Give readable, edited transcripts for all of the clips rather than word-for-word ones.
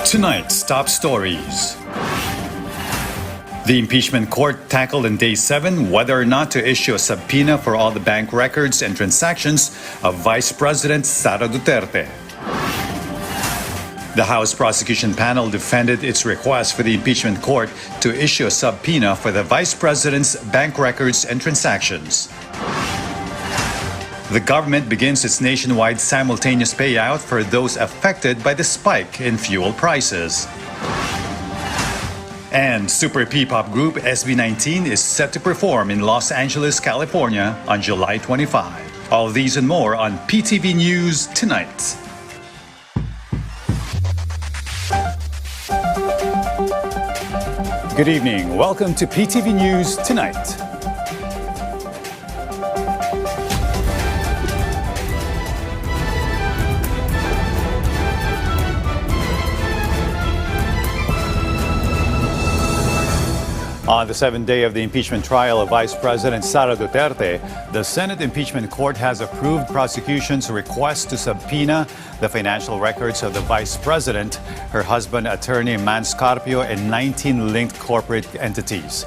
Tonight's top stories. The impeachment court tackled on day 7 whether or not to issue a subpoena for all the bank records and transactions of Vice President Sara Duterte. The House prosecution panel defended its request for the impeachment court to issue a subpoena for the Vice President's bank records and transactions. The government begins its nationwide simultaneous payout for those affected by the spike in fuel prices. And super P-pop group SB19 is set to perform in Los Angeles, California on July 25. All these and more on PTV News Tonight. Good evening. Welcome to PTV News Tonight. On the 7th day of the impeachment trial of Vice President Sara Duterte, the Senate Impeachment Court has approved prosecution's request to subpoena the financial records of the Vice President, her husband, Attorney Man Scarpio, and 19 linked corporate entities.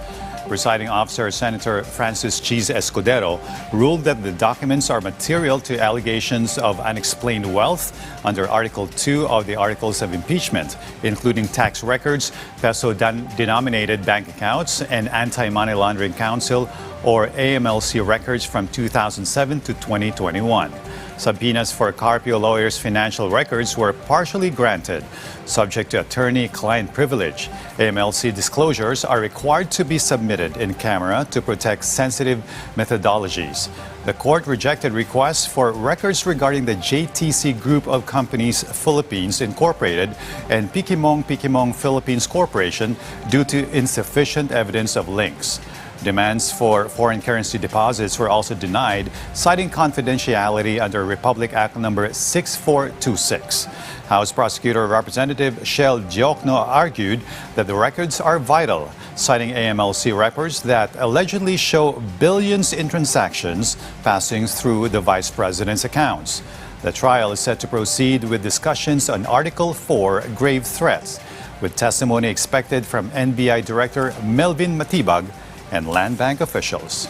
Presiding officer Senator Francis Cheese Escudero ruled that the documents are material to allegations of unexplained wealth under Article 2 of the Articles of Impeachment, including tax records, peso-denominated bank accounts, and Anti-Money Laundering Council, or AMLC records from 2007 to 2021. Subpoenas for Carpio lawyers' financial records were partially granted, subject to attorney-client privilege. AMLC disclosures are required to be submitted in camera to protect sensitive methodologies. The court rejected requests for records regarding the JTC Group of Companies Philippines Incorporated and Pikimong Philippines Corporation due to insufficient evidence of links. Demands for foreign currency deposits were also denied, citing confidentiality under Republic Act No. 6426. House Prosecutor Representative Shel Diokno argued that the records are vital, citing AMLC records that allegedly show billions in transactions passing through the Vice President's accounts. The trial is set to proceed with discussions on Article 4 grave threats, with testimony expected from NBI Director Melvin Matibag and Land Bank officials.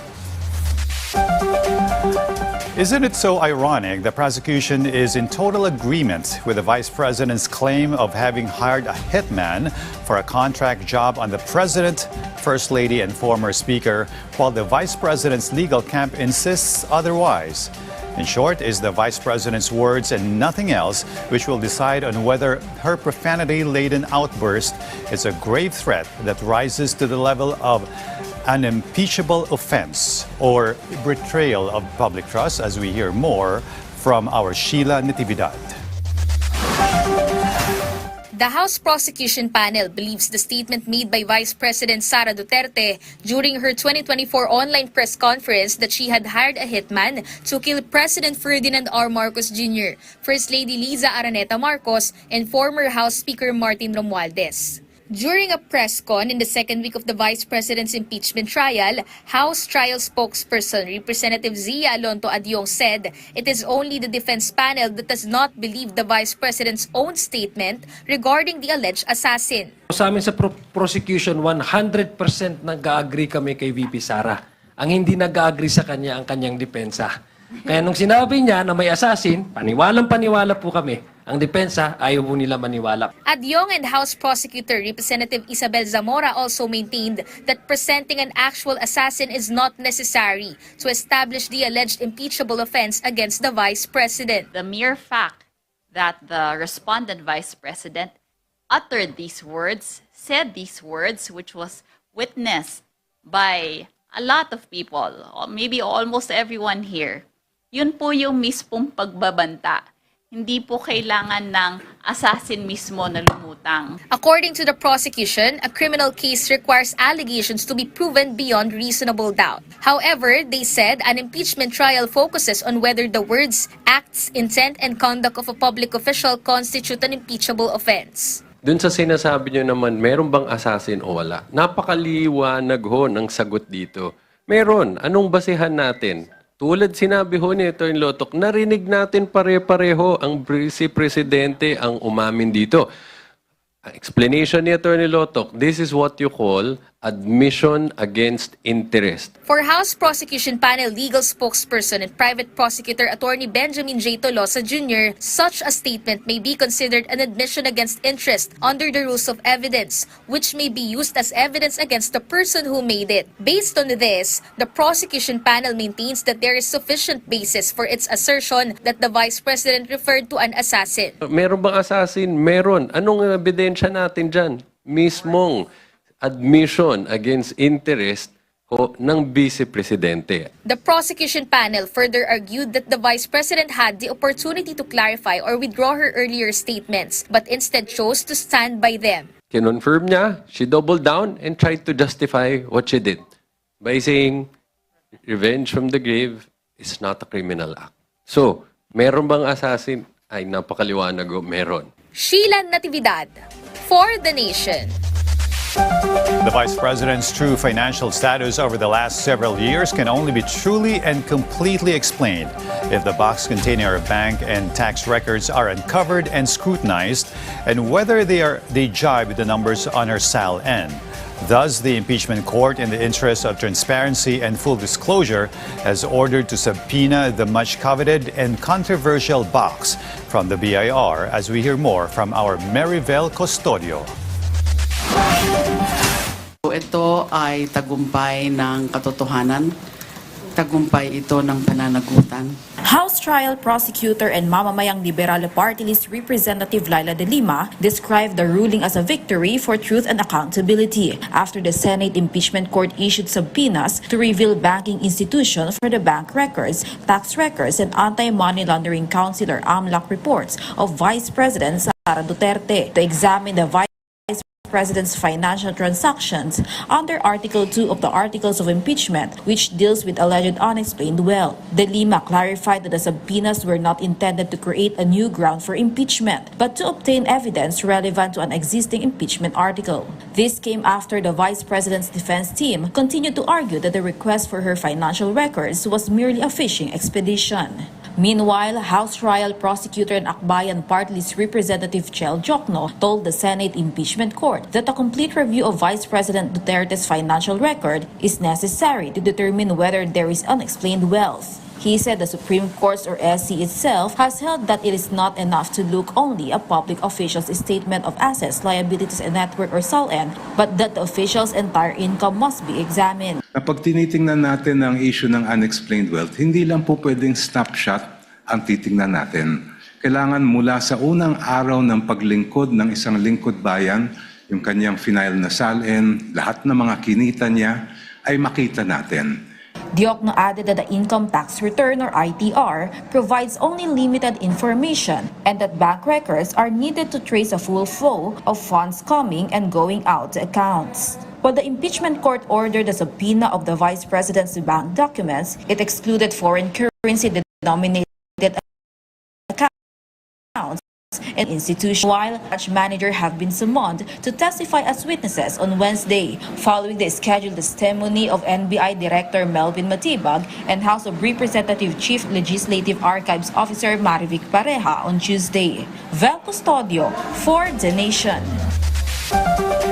Isn't it so ironic the prosecution is in total agreement with the Vice President's claim of having hired a hitman for a contract job on the President, First Lady, and former Speaker, while the Vice President's legal camp insists otherwise? In short, is the Vice President's words and nothing else which will decide on whether her profanity-laden outburst is a grave threat that rises to the level of an impeachable offense or betrayal of public trust, as we hear more from our Sheila Natividad. The House prosecution panel believes the statement made by Vice President Sara Duterte during her 2024 online press conference that she had hired a hitman to kill President Ferdinand R. Marcos Jr., First Lady Liza Araneta Marcos, and former House Speaker Martin Romualdez. During a press con in the second week of the Vice President's impeachment trial, House Trial spokesperson Representative Zia Alonto Adyong said it is only the defense panel that does not believe the Vice President's own statement regarding the alleged assassin. Sa amin sa prosecution, 100% nag-agree kami kay VP Sara. Ang hindi nag-agree sa kanya ang kanyang depensa. Kaya nung sinabi niya na may assassin, paniwalang-paniwala po kami. Ang depensa, ayaw po nila maniwala. Adyong and House Prosecutor Representative Isabel Zamora also maintained that presenting an actual assassin is not necessary to establish the alleged impeachable offense against the Vice President. The mere fact that the respondent Vice President uttered these words, said these words, which was witnessed by a lot of people, or maybe almost everyone here, yun po yung mispong pagbabanta. Hindi po kailangan ng assassin mismo na lumutang. According to the prosecution, a criminal case requires allegations to be proven beyond reasonable doubt. However, they said an impeachment trial focuses on whether the words, acts, intent, and conduct of a public official constitute an impeachable offense. Dun sa sinasabi nyo naman, meron bang assassin o wala? Napakaliwanag ho ng sagot dito. Meron. Anong basehan natin? Tulad sinabi ho ni Atty. Lotok, narinig natin pare-pareho ang si Presidente ang umamin dito. Explanation ni Atty. Lotok, this is what you call admission against interest. For House Prosecution Panel legal spokesperson and private prosecutor Attorney Benjamin J. Tolosa Jr., such a statement may be considered an admission against interest under the rules of evidence, which may be used as evidence against the person who made it. Based on this, the prosecution panel maintains that there is sufficient basis for its assertion that the Vice President referred to an assassin. Meron bang assassin? Meron. Anong ebidensya natin dyan? Mismong admission against interest ng Vice Presidente. The prosecution panel further argued that the Vice President had the opportunity to clarify or withdraw her earlier statements, but instead chose to stand by them. Kinonfirm niya, she doubled down and tried to justify what she did by saying, revenge from the grave is not a criminal act. So, meron bang assassin? Ay, napakaliwanag o meron. Sheila Natividad, for the Nation. The Vice President's true financial status over the last several years can only be truly and completely explained if the box containing her bank and tax records are uncovered and scrutinized, and whether they jibe with the numbers on her SAL-N. Thus, the impeachment court, in the interest of transparency and full disclosure, has ordered to subpoena the much-coveted and controversial box from the BIR, as we hear more from our Maribel Custodio. Ito ay tagumpay ng katotohanan, tagumpay ito ng pananagutan. House Trial Prosecutor and Mamamayang Liberal Party List Representative Laila de Lima described the ruling as a victory for truth and accountability after the Senate Impeachment Court issued subpoenas to reveal banking institutions for the bank records, tax records, and anti-money laundering counselor AMLAC reports of Vice President Sara Duterte to examine the Vice President's financial transactions under Article 2 of the Articles of Impeachment, which deals with alleged unexplained wealth. De Lima clarified that the subpoenas were not intended to create a new ground for impeachment, but to obtain evidence relevant to an existing impeachment article. This came after the Vice President's defense team continued to argue that the request for her financial records was merely a fishing expedition. Meanwhile, House Trial Prosecutor and Akbayan Party List Representative Chel Jokno told the Senate Impeachment Court that a complete review of Vice President Duterte's financial record is necessary to determine whether there is unexplained wealth. He said the Supreme Court or SC itself has held that it is not enough to look only at public officials' statement of assets, liabilities, and net worth or SAL-N, but that the official's entire income must be examined. Kapag tinitingnan natin ang issue ng unexplained wealth, hindi lang po pwedeng snapshot ang titingnan natin. Kailangan mula sa unang araw ng paglingkod ng isang lingkod bayan, yung kanyang final na SAL-N, lahat ng mga kinita niya ay makita natin. Diokno added that the income tax return or ITR provides only limited information and that bank records are needed to trace a full flow of funds coming and going out to accounts. While the impeachment court ordered the subpoena of the Vice President's bank documents, it excluded foreign currency denominated accounts and institutions, while such manager have been summoned to testify as witnesses on Wednesday, following the scheduled testimony of NBI Director Melvin Matibag and House of Representative Chief Legislative Archives Officer Marivic Pareja on Tuesday. Vel Custodio for The Nation.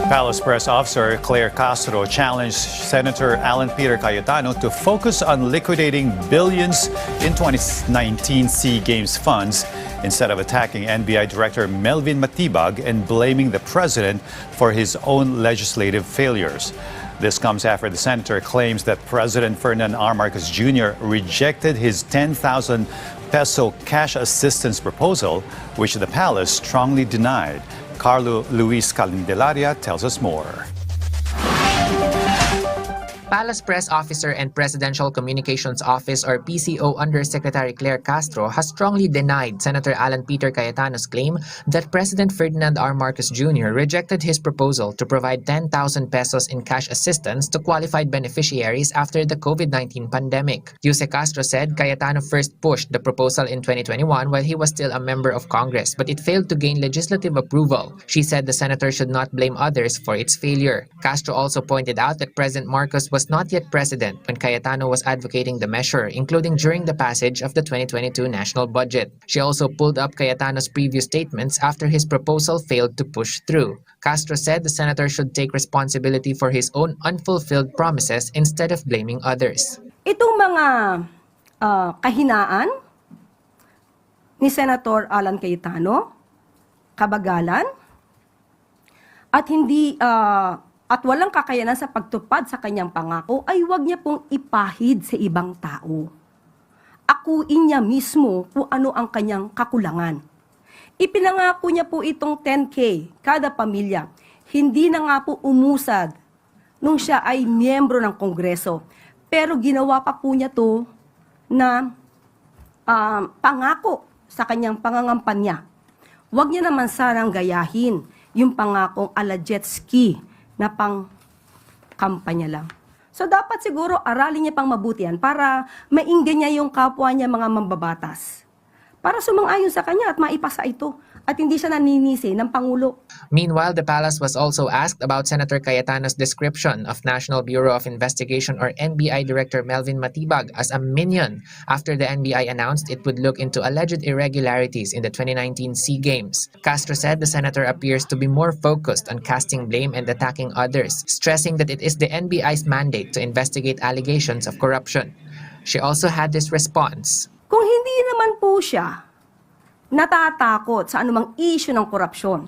Palace Press Officer Claire Castro challenged Senator Alan Peter Cayetano to focus on liquidating billions in 2019 SEA Games funds instead of attacking NBI Director Melvin Matibag and blaming the president for his own legislative failures. This comes after the senator claims that President Ferdinand R. Marcos Jr. rejected his 10,000 peso cash assistance proposal, which the palace strongly denied. Carlo Luis Calindelaria tells us more. Palace Press Officer and Presidential Communications Office or PCO Undersecretary Claire Castro has strongly denied Senator Alan Peter Cayetano's claim that President Ferdinand R. Marcos Jr. rejected his proposal to provide 10,000 pesos in cash assistance to qualified beneficiaries after the COVID-19 pandemic. Yuse Castro said Cayetano first pushed the proposal in 2021 while he was still a member of Congress, but it failed to gain legislative approval. She said the senator should not blame others for its failure. Castro also pointed out that President Marcos was was not yet president when Cayetano was advocating the measure, including during the passage of the 2022 national budget. She also pulled up Cayetano's previous statements after his proposal failed to push through. Castro said the senator should take responsibility for his own unfulfilled promises instead of blaming others. Itong mga kahinaan ni Senator Alan Cayetano, kabagalan, at walang kakayanan sa pagtupad sa kanyang pangako ay huwag niya pong ipahid sa ibang tao. Akuin niya mismo kung ano ang kanyang kakulangan. Ipinangako niya po itong 10K kada pamilya. Hindi na nga po umusad nung siya ay miyembro ng Kongreso. Pero ginawa pa po niya to na pangako sa kanyang pangangampanya. Huwag niya naman sanang gayahin yung pangakong ala jet ski na pang kampanya lang. So dapat siguro aralin niya pang mabuti yan para mainggan niya yung kapwa niya mga mambabatas. Para sumang-ayon sa kanya at maipasa ito at hindi siya naninisi ng Pangulo. Meanwhile, the palace was also asked about Senator Cayetano's description of National Bureau of Investigation or NBI Director Melvin Matibag as a minion after the NBI announced it would look into alleged irregularities in the 2019 SEA Games. Castro said the senator appears to be more focused on casting blame and attacking others, stressing that it is the NBI's mandate to investigate allegations of corruption. She also had this response. Kung hindi naman po siya natatakot sa anumang issue ng korupsyon,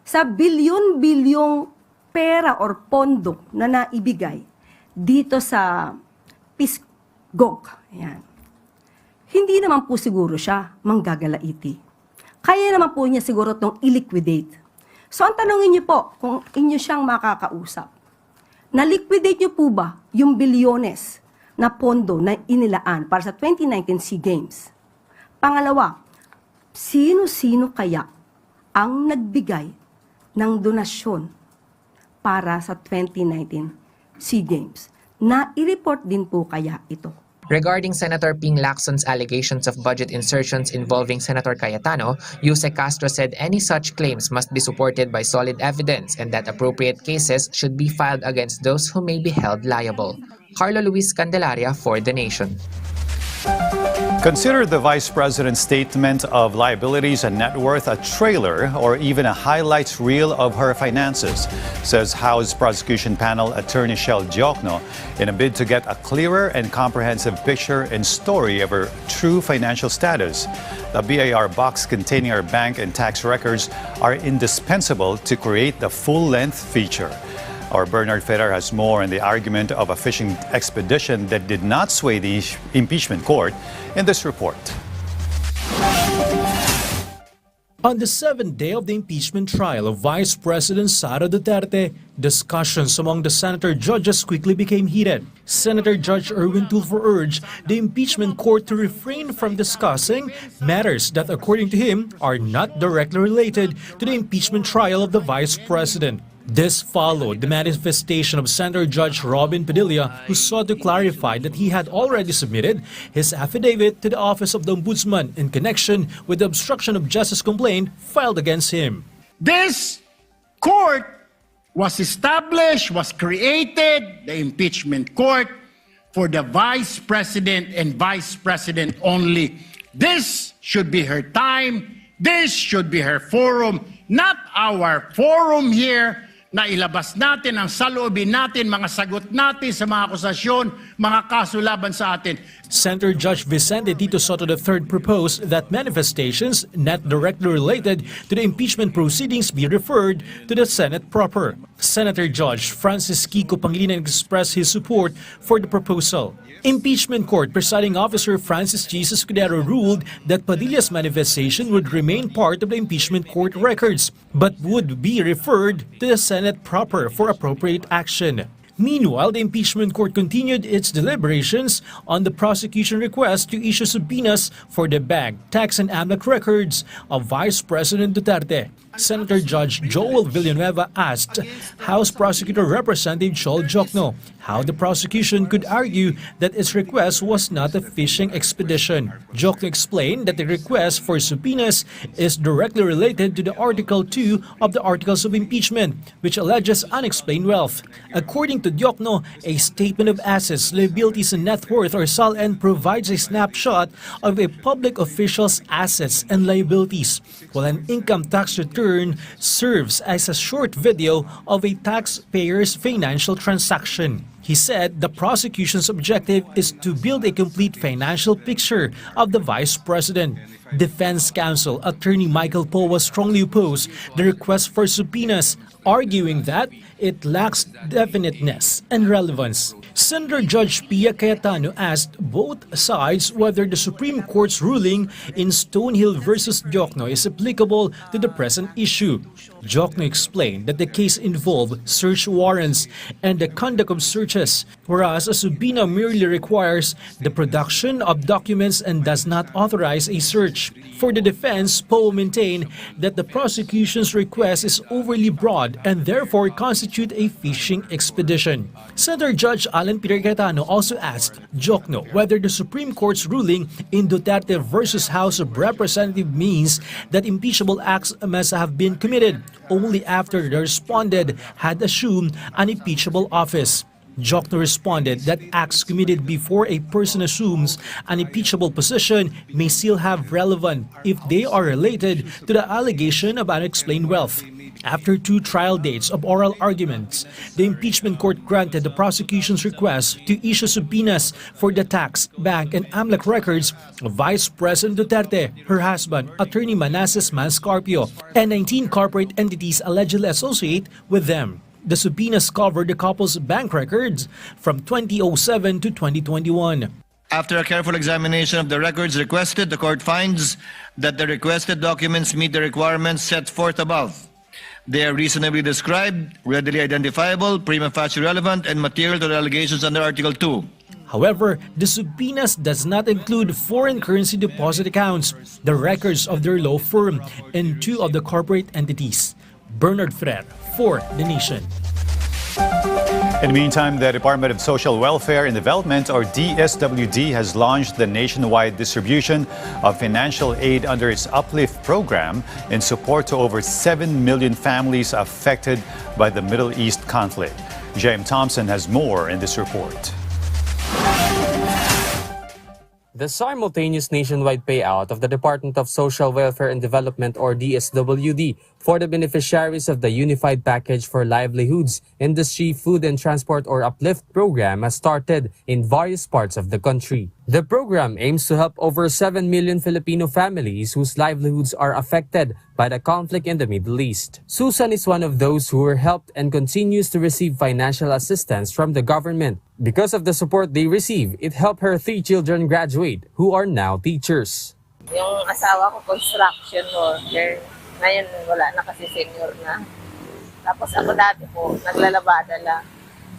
sa bilyon-bilyong pera or pondo na naibigay dito sa Pisgog, ayan, hindi naman po siguro siya manggagalaiti. Kaya naman po niya siguro itong i-liquidate. So ang tanongin niyo po, kung inyo siyang makakausap, na-liquidate niyo po ba yung bilyones na pondo na inilaan para sa 2019 SEA Games? Pangalawa, sino-sino kaya ang nagbigay ng donasyon para sa 2019 SEA Games? Na i-report din po kaya ito? Regarding Senator Ping Lacson's allegations of budget insertions involving Senator Cayetano, Yuse Castro said any such claims must be supported by solid evidence and that appropriate cases should be filed against those who may be held liable. Carlo Luis Candelaria for The Nation. Consider the Vice President's statement of liabilities and net worth a trailer or even a highlights reel of her finances, says House Prosecution Panel Attorney Shel Diokno in a bid to get a clearer and comprehensive picture and story of her true financial status. The BIR box containing her bank and tax records are indispensable to create the full-length feature. Our Bernard Ferrer has more on the argument of a fishing expedition that did not sway the impeachment court in this report. On the seventh day of the impeachment trial of Vice President Sara Duterte, discussions among the senator judges quickly became heated. Senator Judge Erwin Tulfo urged the impeachment court to refrain from discussing matters that, according to him, are not directly related to the impeachment trial of the Vice President. This followed the manifestation of Senator Judge Robin Padilla, who sought to clarify that he had already submitted his affidavit to the Office of the Ombudsman in connection with the obstruction of justice complaint filed against him. This court was established, was created, the impeachment court, for the Vice President and Vice President only. This should be her time. This should be her forum, not our forum here na ilabas natin ang saloobin natin, mga sagot natin sa mga akusasyon, mga kaso laban sa atin. Senator Judge Vicente Tito Soto III proposed that manifestations not directly related to the impeachment proceedings be referred to the Senate proper. Senator Judge Francis Kiko Pangilinan expressed his support for the proposal. Impeachment Court Presiding Officer Francis Jesus Cudero ruled that Padilla's manifestation would remain part of the impeachment court records, but would be referred to the Senate proper for appropriate action. Meanwhile, the impeachment court continued its deliberations on the prosecution request to issue subpoenas for the bank, tax and AMLAC records of Vice President Duterte. Senator Judge Joel Villanueva asked House Prosecutor Representative Chol Jokno how the prosecution could argue that its request was not a fishing expedition. Jokno explained that the request for subpoenas is directly related to the Article 2 of the Articles of Impeachment, which alleges unexplained wealth. According to Jokno, a statement of assets, liabilities, and net worth or SALN provides a snapshot of a public official's assets and liabilities, while an income tax return serves as a short video of a taxpayer's financial transaction. He said the prosecution's objective is to build a complete financial picture of the Vice President. Defense counsel Attorney Michael Poe was strongly opposed the request for subpoenas, arguing that it lacks definiteness and relevance. Senator Judge Pia Cayetano asked both sides whether the Supreme Court's ruling in Stonehill versus Jokno is applicable to the present issue. Jokno explained that the case involved search warrants and the conduct of searches, whereas a subpoena merely requires the production of documents and does not authorize a search. For the defense, Poe maintained that the prosecution's request is overly broad and therefore constitute a fishing expedition. Senator Judge Alan Peter Cayetano also asked Jokno whether the Supreme Court's ruling in Duterte versus House of Representatives means that impeachable acts must have been committed only after the respondent had assumed an impeachable office. Jokno responded that acts committed before a person assumes an impeachable position may still have relevance if they are related to the allegation of unexplained wealth. After 2 trial dates of oral arguments, the impeachment court granted the prosecution's request to issue subpoenas for the tax, bank, and AMLAC records of Vice President Duterte, her husband, Attorney Manasseh Manscarpio, and 19 corporate entities allegedly associated with them. The subpoenas covered the couple's bank records from 2007 to 2021. After a careful examination of the records requested, the court finds that the requested documents meet the requirements set forth above. They are reasonably described, readily identifiable, prima facie relevant, and material to the allegations under Article 2. However, the subpoenas does not include foreign currency deposit accounts, the records of their law firm, and 2 of the corporate entities. Bernard Ferrer for The Nation. In the meantime, the Department of Social Welfare and Development, or DSWD, has launched the nationwide distribution of financial aid under its Uplift program in support to over 7 million families affected by the Middle East conflict. James Thompson has more in this report. The simultaneous nationwide payout of the Department of Social Welfare and Development, or DSWD, for the beneficiaries of the Unified Package for Livelihoods, Industry, Food and Transport, or Uplift program has started in various parts of the country. The program aims to help over 7 million Filipino families whose livelihoods are affected by the conflict in the Middle East. Susan is one of those who were helped and continues to receive financial assistance from the government. Because of the support they receive, it helped her 3 children graduate who are now teachers. Yung asawa ko, construction worker. Ngayon, wala na kasi senior na. Tapos ako dati po, naglalabada lang.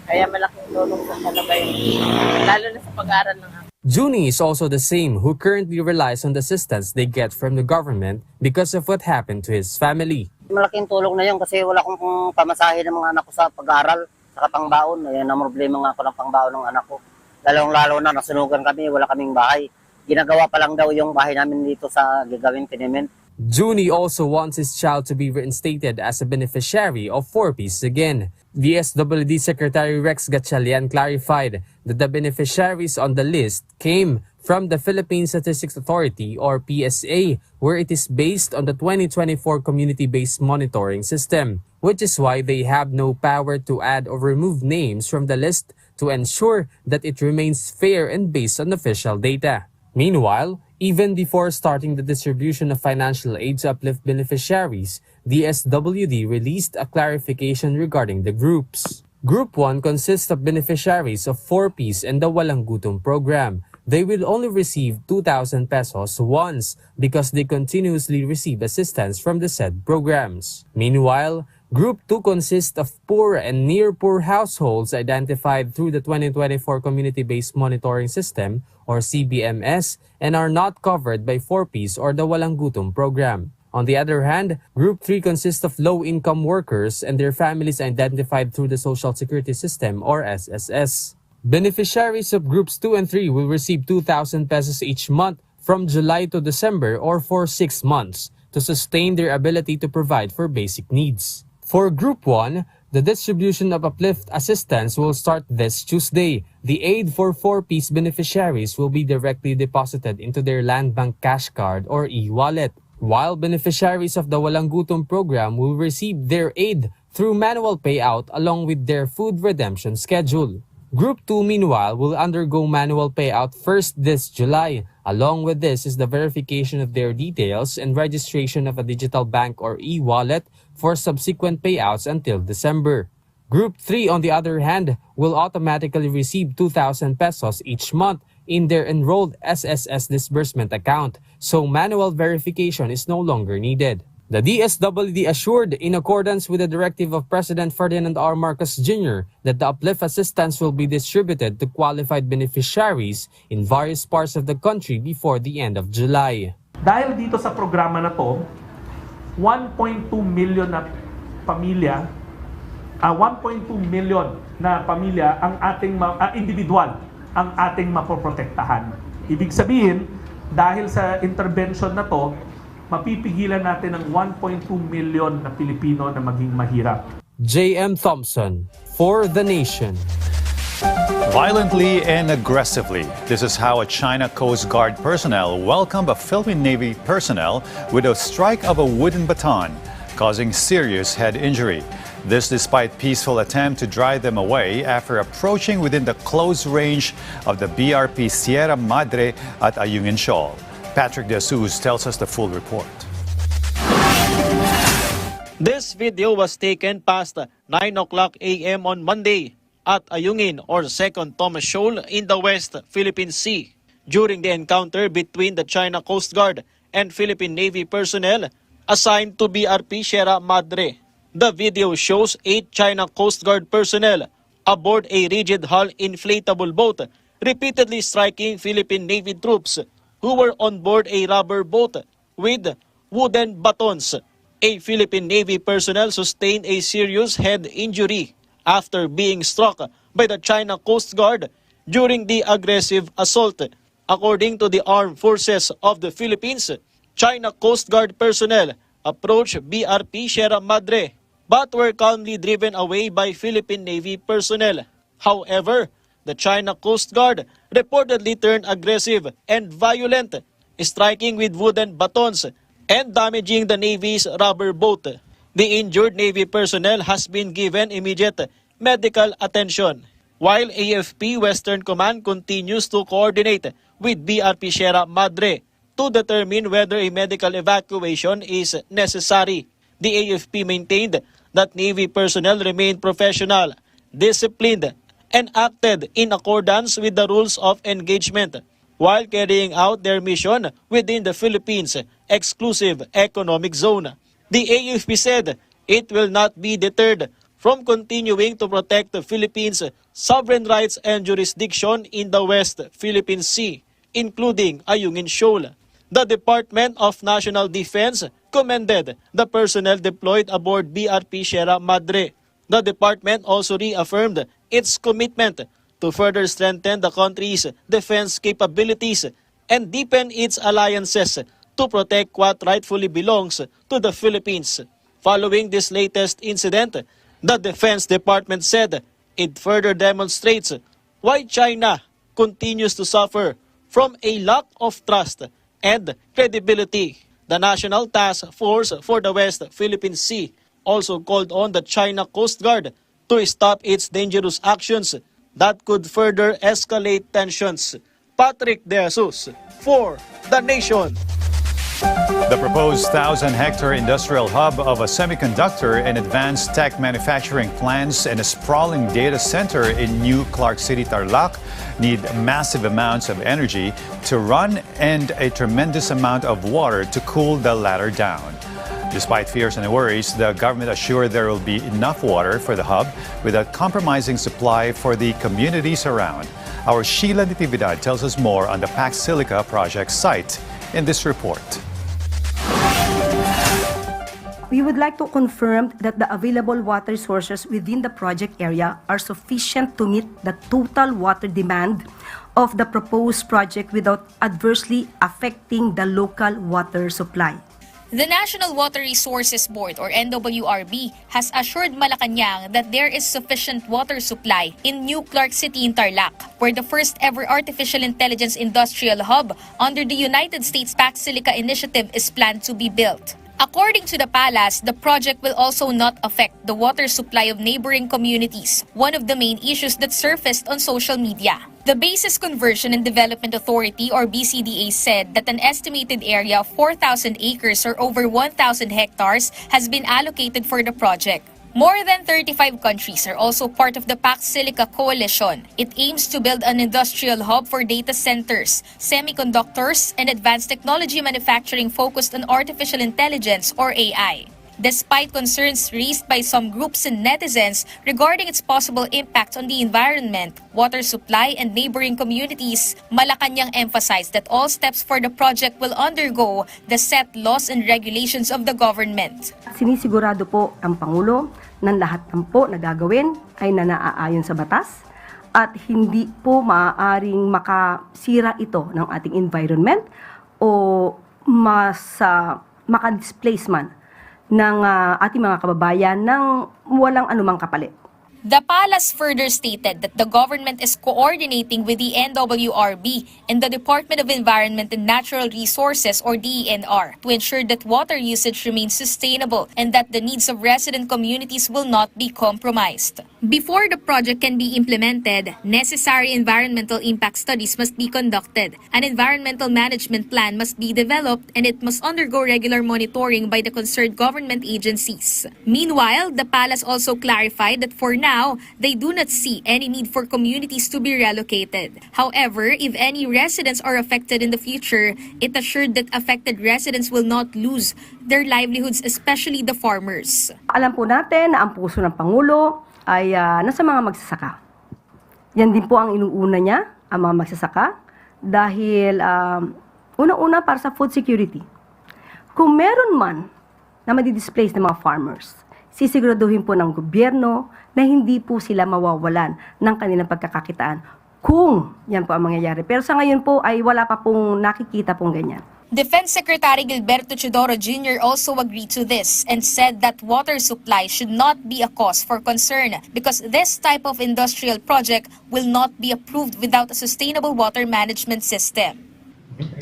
Kaya malaking tulong sa talaga yun. Lalo na sa pag-aaral ng ako. Junie is also the same who currently relies on the assistance they get from the government because of what happened to his family. Malaking tulong na yun kasi wala akong pamasahe ng mga anak ko sa pag-aaral, sa pangbaon. Ayan ang problema nga ko ng pangbaon ng anak ko. Lalong-lalo na nasunugan kami, wala kaming bahay. Ginagawa pa lang daw yung bahay namin dito sa gagawin tenement. Junie also wants his child to be reinstated as a beneficiary of 4Ps again. DSWD Secretary Rex Gatchalian clarified that the beneficiaries on the list came from the Philippine Statistics Authority, or PSA, where it is based on the 2024 community-based monitoring system, which is why they have no power to add or remove names from the list to ensure that it remains fair and based on official data. Meanwhile, even before starting the distribution of financial aid to Uplift beneficiaries, the DSWD released a clarification regarding the groups. Group 1 consists of beneficiaries of 4Ps and the Walang Gutom program. They will only receive 2,000 pesos once because they continuously receive assistance from the said programs. Meanwhile, Group 2 consists of poor and near-poor households identified through the 2024 Community-Based Monitoring System, or CBMS, and are not covered by 4Ps or the Walang Gutom program. On the other hand, Group 3 consists of low-income workers and their families identified through the Social Security System or SSS. Beneficiaries of Groups 2 and 3 will receive 2,000 pesos each month from July to December or for 6 months to sustain their ability to provide for basic needs. For Group 1, the distribution of uplift assistance will start this Tuesday. The aid for 4-piece beneficiaries will be directly deposited into their Land Bank cash card or e-wallet, while beneficiaries of the Walang Gutom program will receive their aid through manual payout along with their food redemption schedule. Group 2, meanwhile, will undergo manual payout first this July. Along with this is the verification of their details and registration of a digital bank or e-wallet for subsequent payouts until December. Group 3, on the other hand, will automatically receive 2,000 pesos each month in their enrolled SSS disbursement account, so manual verification is no longer needed. The DSWD assured, in accordance with the directive of President Ferdinand R. Marcos Jr., that the uplift assistance will be distributed to qualified beneficiaries in various parts of the country before the end of July. Dahil dito sa programa na to, 1.2 million na pamilya, 1.2 million na pamilya ang ating individual ang ating mapoprotektahan. Ibig sabihin, dahil sa intervention na to, mapipigilan natin ang 1.2 million na Pilipino na maging mahirap. J.M. Thompson, for The Nation. Violently and aggressively, this is how a China Coast Guard personnel welcomed a Philippine Navy personnel with a strike of a wooden baton, causing serious head injury. This despite peaceful attempt to drive them away after approaching within the close range of the BRP Sierra Madre at Ayungin Shoal. Patrick De Jesus tells us the full report. This video was taken past 9:00 a.m. on Monday at Ayungin or 2nd Thomas Shoal in the West Philippine Sea during the encounter between the China Coast Guard and Philippine Navy personnel assigned to BRP Sierra Madre. The video shows 8 China Coast Guard personnel aboard a rigid hull inflatable boat repeatedly striking Philippine Navy troops who were on board a rubber boat with wooden batons. A Philippine Navy personnel sustained a serious head injury after being struck by the China Coast Guard during the aggressive assault. According to the Armed Forces of the Philippines, China Coast Guard personnel approached BRP Sierra Madre but were calmly driven away by Philippine Navy personnel. However, the China Coast Guard reportedly turned aggressive and violent, striking with wooden batons and damaging the Navy's rubber boat. The injured Navy personnel has been given immediate medical attention, while AFP Western Command continues to coordinate with BRP Sierra Madre to determine whether a medical evacuation is necessary. The AFP maintained that Navy personnel remained professional, disciplined, and acted in accordance with the rules of engagement while carrying out their mission within the Philippines' exclusive economic zone. The AFP said it will not be deterred from continuing to protect the Philippines' sovereign rights and jurisdiction in the West Philippine Sea, including Ayungin Shoal. The Department of National Defense commended the personnel deployed aboard BRP Sierra Madre. The department also reaffirmed its commitment to further strengthen the country's defense capabilities and deepen its alliances to protect what rightfully belongs to the Philippines. Following this latest incident, the Defense Department said it further demonstrates why China continues to suffer from a lack of trust and credibility. The National Task Force for the West Philippine Sea also called on the China Coast Guard to stop its dangerous actions that could further escalate tensions. Patrick De Jesus for The Nation. The proposed 1,000-hectare industrial hub of a semiconductor and advanced tech manufacturing plants and a sprawling data center in New Clark City, Tarlac need massive amounts of energy to run and a tremendous amount of water to cool the latter down. Despite fears and worries, the government assured there will be enough water for the hub without compromising supply for the communities around. Our Sheila Natividad tells us more on the Pax Silica project site in this report. We would like to confirm that the available water sources within the project area are sufficient to meet the total water demand of the proposed project without adversely affecting the local water supply. The National Water Resources Board or NWRB has assured Malacanang that there is sufficient water supply in New Clark City in Tarlac, where the first ever artificial intelligence industrial hub under the United States Pax Silica initiative is planned to be built. According to the palace, the project will also not affect the water supply of neighboring communities, one of the main issues that surfaced on social media. The Basis Conversion and Development Authority or BCDA said that an estimated area of 4,000 acres or over 1,000 hectares has been allocated for the project. More than 35 countries are also part of the Pax Silica Coalition. It aims to build an industrial hub for data centers, semiconductors, and advanced technology manufacturing focused on artificial intelligence or AI. Despite concerns raised by some groups and netizens regarding its possible impact on the environment, water supply, and neighboring communities, Malacanang emphasized that all steps for the project will undergo the set laws and regulations of the government. Sinisigurado po ang Pangulo na lahat ng po na gagawin ay nanaayon sa batas at hindi po maaaring makasira ito ng ating environment o maka-displace man ng ating mga kababayan ng walang anumang kapalit. The palace further stated that the government is coordinating with the NWRB and the Department of Environment and Natural Resources or DENR to ensure that water usage remains sustainable and that the needs of resident communities will not be compromised. Before the project can be implemented, necessary environmental impact studies must be conducted. An environmental management plan must be developed and it must undergo regular monitoring by the concerned government agencies. Meanwhile, the palace also clarified that for now, they do not see any need for communities to be relocated. However, if any residents are affected in the future, it assured that affected residents will not lose their livelihoods, especially the farmers. Alam po natin na ang puso ng Pangulo ay nasa mga magsasaka. Yan din po ang inuuna niya, ang mga magsasaka, dahil unang-una para sa food security. Kung meron man na madi-displace ng mga farmers, sisiguraduhin po ng gobyerno na hindi po sila mawawalan ng kanilang pagkakakitaan kung yan po ang mangyayari. Pero sa ngayon po ay wala pa pong nakikita pong ganyan. Defense Secretary Gilberto Chodoro Jr. also agreed to this and said that water supply should not be a cause for concern because this type of industrial project will not be approved without a sustainable water management system.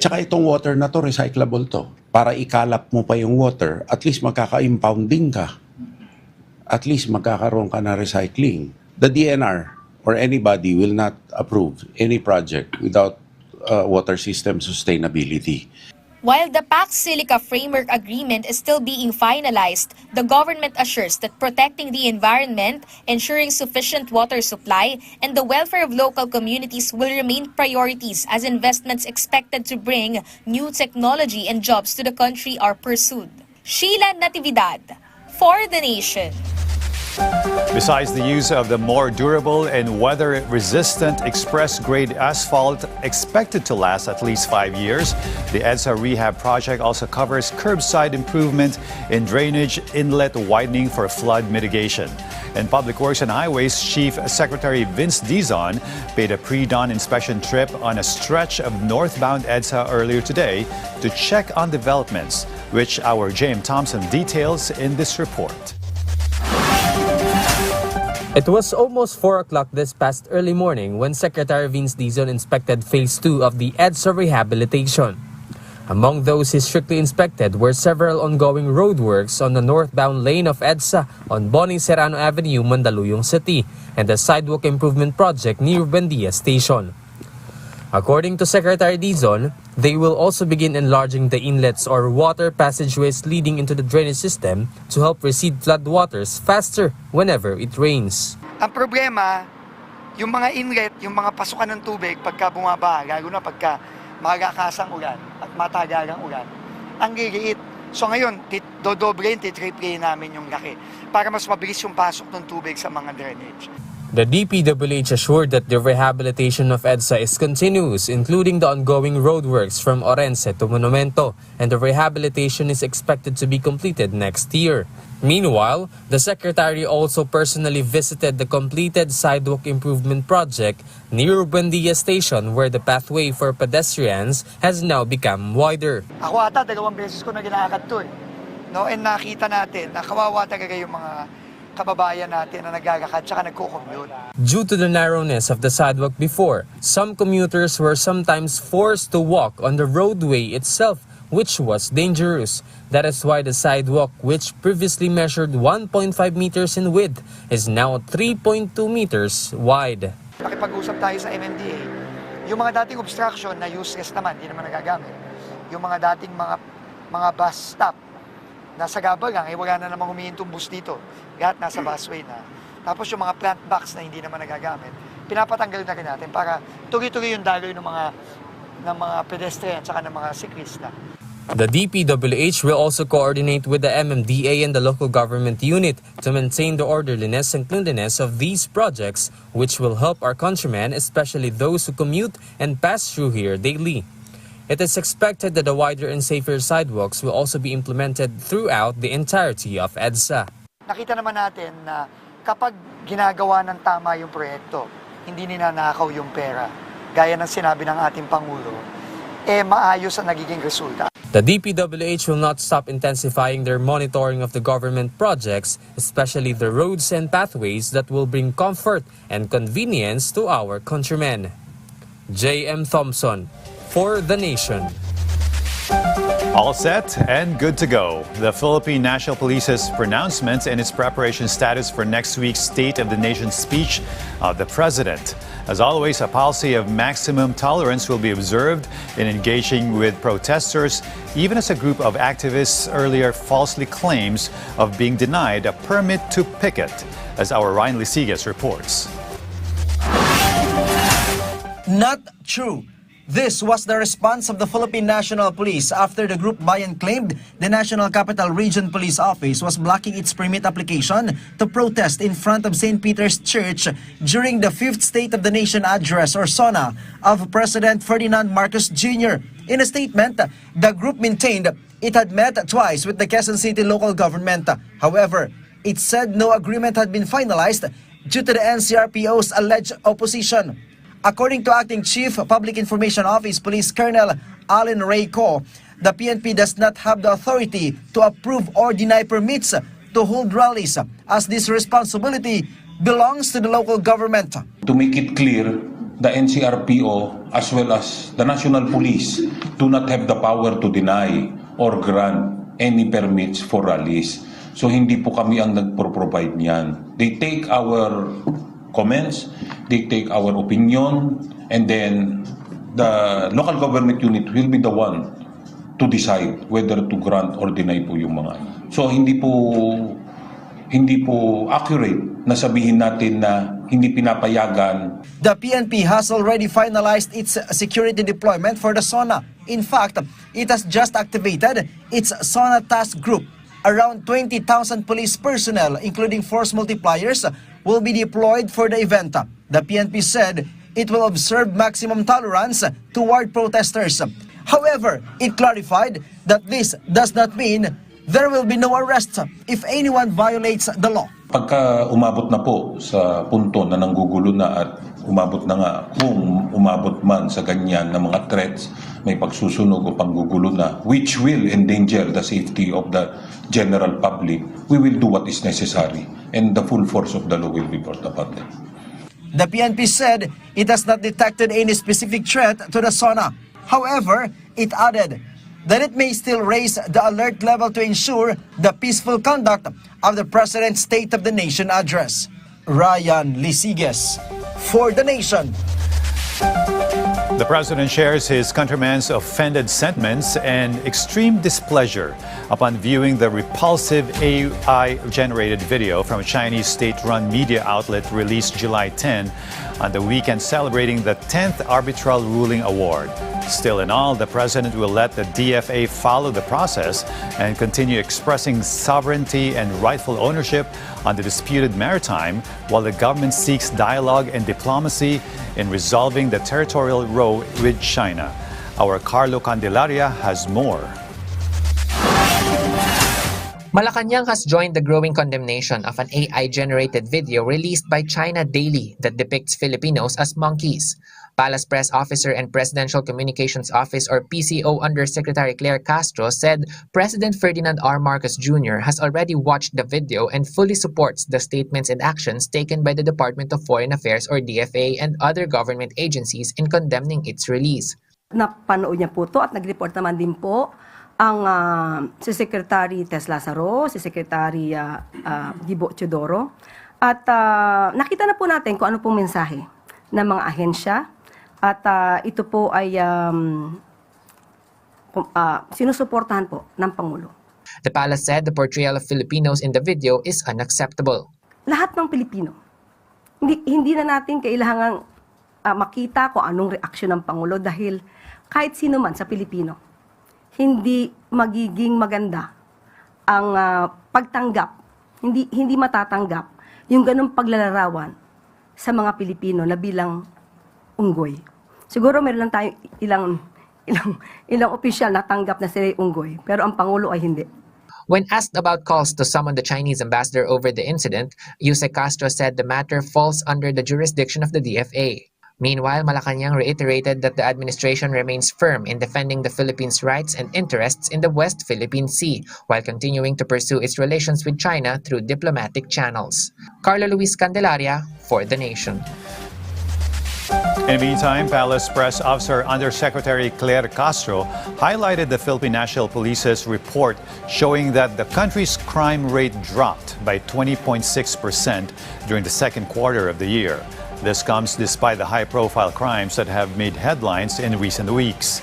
Tsaka itong water na to, recyclable to. Para ikalap mo pa yung water, at least magkaka-impounding ka. At least magkakaroon ka na recycling. The DNR or anybody will not approve any project without water system sustainability. While the Pax Silica Framework Agreement is still being finalized, the government assures that protecting the environment, ensuring sufficient water supply, and the welfare of local communities will remain priorities as investments expected to bring new technology and jobs to the country are pursued. Sheila Natividad, for the Nation. Besides the use of the more durable and weather-resistant express-grade asphalt expected to last at least 5 years, the EDSA Rehab project also covers curbside improvement in drainage inlet widening for flood mitigation. And Public Works and Highways Chief Secretary Vince Dizon paid a pre-dawn inspection trip on a stretch of northbound EDSA earlier today to check on developments, which our James Thompson details in this report. It was almost 4 o'clock this past early morning when Secretary Vince Dizon inspected Phase 2 of the EDSA rehabilitation. Among those he strictly inspected were several ongoing roadworks on the northbound lane of EDSA on Boning Serrano Avenue, Mandaluyong City, and the sidewalk improvement project near Buendia Station. According to Secretary Dizon, they will also begin enlarging the inlets or water passageways leading into the drainage system to help recede floodwaters faster whenever it rains. Ang problema, yung mga inlet, yung mga pasukan ng tubig pagka bumaba, lalo na pagka magakasang ulan at matagalang ulan, ang liliit. So ngayon, dodoblein, titriplein namin yung laki para mas mabilis yung pasok ng tubig sa mga drainage. The DPWH assured that the rehabilitation of EDSA is continuous, including the ongoing roadworks from Orense to Monumento, and the rehabilitation is expected to be completed next year. Meanwhile, the Secretary also personally visited the completed sidewalk improvement project near Buendia Station, where the pathway for pedestrians has now become wider. Ako ata, 2 beses ko na ginakad to eh. No? And nakita natin na kawawa talaga yung mga kababayan natin na nagagakad tsaka nagko-commute. Due to the narrowness of the sidewalk before, some commuters were sometimes forced to walk on the roadway itself, which was dangerous. That is why the sidewalk, which previously measured 1.5 meters in width, is now 3.2 meters wide. Pakipag-usap tayo sa MMDA, yung mga dating obstruction na useless naman, hindi naman nagagamit. Yung mga dating mga bus stop, nasa Gabagang, wala na namang humihintong bus dito. Lahat nasa busway na. Tapos yung mga plant box na hindi naman nagagamit, pinapatanggal na rin natin para tuloy-tuloy yung daloy ng mga pedestrian at ng mga siklista. The DPWH will also coordinate with the MMDA and the local government unit to maintain the orderliness and cleanliness of these projects, which will help our countrymen, especially those who commute and pass through here daily. It is expected that the wider and safer sidewalks will also be implemented throughout the entirety of EDSA. Nakita naman natin na kapag ginagawa ng tama yung proyekto, hindi ninanakaw yung pera, gaya ng sinabi ng ating Pangulo, maayos ang nagiging resulta. The DPWH will not stop intensifying their monitoring of the government projects, especially the roads and pathways that will bring comfort and convenience to our countrymen. J.M. Thompson, for The Nation. All set and good to go. The Philippine National Police's pronouncement and its preparation status for next week's State of the Nation speech of the President. As always, a policy of maximum tolerance will be observed in engaging with protesters, even as a group of activists earlier falsely claims of being denied a permit to picket, as our Ryan Lisigas reports. Not true. This was the response of the Philippine National Police after the group Bayan claimed the National Capital Region Police Office was blocking its permit application to protest in front of St. Peter's Church during the 5th State of the Nation Address or SONA of President Ferdinand Marcos Jr. In a statement, the group maintained it had met twice with the Quezon City local government. However, it said no agreement had been finalized due to the NCRPO's alleged opposition. According to Acting Chief Public Information Office Police Colonel Allen Ray Co, the PNP does not have the authority to approve or deny permits to hold rallies, as this responsibility belongs to the local government. To make it clear, the NCRPO as well as the National Police do not have the power to deny or grant any permits for rallies. So hindi po kami ang nagpro-provide niyan. They take our comments, they take our opinion, and then the local government unit will be the one to decide whether to grant or deny po yung mga. So hindi po accurate na sabihin natin na hindi pinapayagan. The PNP has already finalized its security deployment for the SONA. In fact, it has just activated its SONA task group. Around 20,000 police personnel, including force multipliers, will be deployed for the event. The PNP said it will observe maximum tolerance toward protesters. However, it clarified that this does not mean there will be no arrest if anyone violates the law. Pagka umabot na po sa punto na nanggugulo na at umabot na nga, kung umabot man sa ganyan na mga threats, may pagsusunog o panggugulo na, which will endanger the safety of the general public, we will do what is necessary and the full force of the law will be brought upon them. The PNP said it has not detected any specific threat to the SONA. However, it added that it may still raise the alert level to ensure the peaceful conduct of the President's State of the Nation address. Ryan Lisigas, for The Nation. The President shares his countrymen's offended sentiments and extreme displeasure upon viewing the repulsive AI-generated video from a Chinese state-run media outlet released July 10 on the weekend celebrating the 10th Arbitral Ruling Award. Still in all, the president will let the DFA follow the process and continue expressing sovereignty and rightful ownership on the disputed maritime, while the government seeks dialogue and diplomacy in resolving the territorial row with China. Our Carlo Candelaria has more. Malacanang has joined the growing condemnation of an AI-generated video released by China Daily that depicts Filipinos as monkeys. Palace Press Officer and Presidential Communications Office or PCO Undersecretary Claire Castro said President Ferdinand R. Marcos Jr. has already watched the video and fully supports the statements and actions taken by the Department of Foreign Affairs or DFA and other government agencies in condemning its release. Napanood niya po ito at nag-report naman din po ang si Secretary Tess Lazaro, si Secretary Gibo Teodoro. At nakita na po natin kung ano pong mensahe ng mga ahensya. At ito po ay sinusuportahan po ng Pangulo. The palace said the portrayal of Filipinos in the video is unacceptable. Lahat ng Pilipino, hindi na natin kailangan makita kung anong reaksyon ng Pangulo dahil kahit sino man sa Pilipino, hindi magiging maganda ang pagtanggap, hindi matatanggap yung ganung paglalarawan sa mga Pilipino na bilang unggoy. Siguro meron lang tayo ilang opisyal na tanggap na sila unggoy, pero ang Pangulo ay hindi. When asked about calls to summon the Chinese ambassador over the incident, Yusek Castro said the matter falls under the jurisdiction of the DFA. Meanwhile, Malacanang reiterated that the administration remains firm in defending the Philippines' rights and interests in the West Philippine Sea, while continuing to pursue its relations with China through diplomatic channels. Carlo Luis Candelaria for The Nation. In the meantime, Palace Press Officer Undersecretary Claire Castro highlighted the Philippine National Police's report showing that the country's crime rate dropped by 20.6% during the second quarter of the year. This comes despite the high-profile crimes that have made headlines in recent weeks.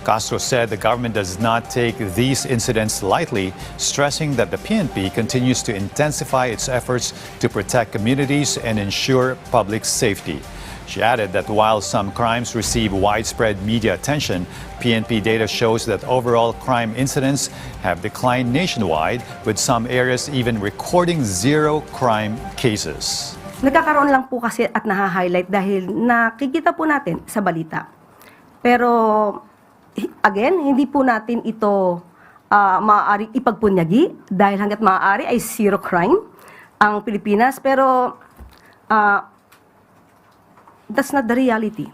Castro said the government does not take these incidents lightly, stressing that the PNP continues to intensify its efforts to protect communities and ensure public safety. She added that while some crimes receive widespread media attention, PNP data shows that overall crime incidents have declined nationwide, with some areas even recording zero crime cases. Nagkakaroon lang po kasi at naha-highlight dahil nakikita po natin sa balita. Pero again, hindi po natin ito maaari ipagpunyagi dahil hanggat maaari ay zero crime ang Pilipinas. Pero that's not the reality.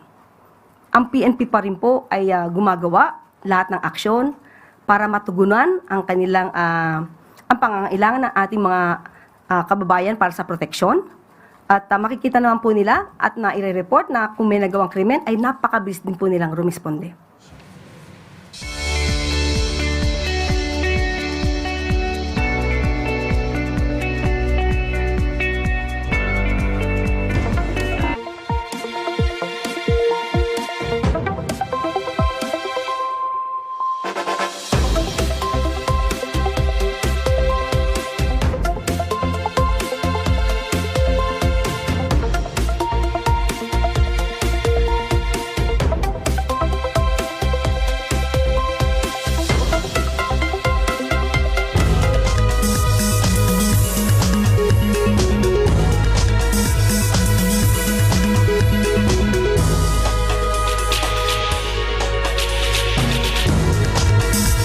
Ang PNP pa rin po ay gumagawa lahat ng aksyon para matugunan ang kanilang ang pangangailangan ng ating mga kababayan para sa proteksyon. At makikita naman po nila at na-report na kung may nagawang krimen ay napakabilis din po nilang rumisponde.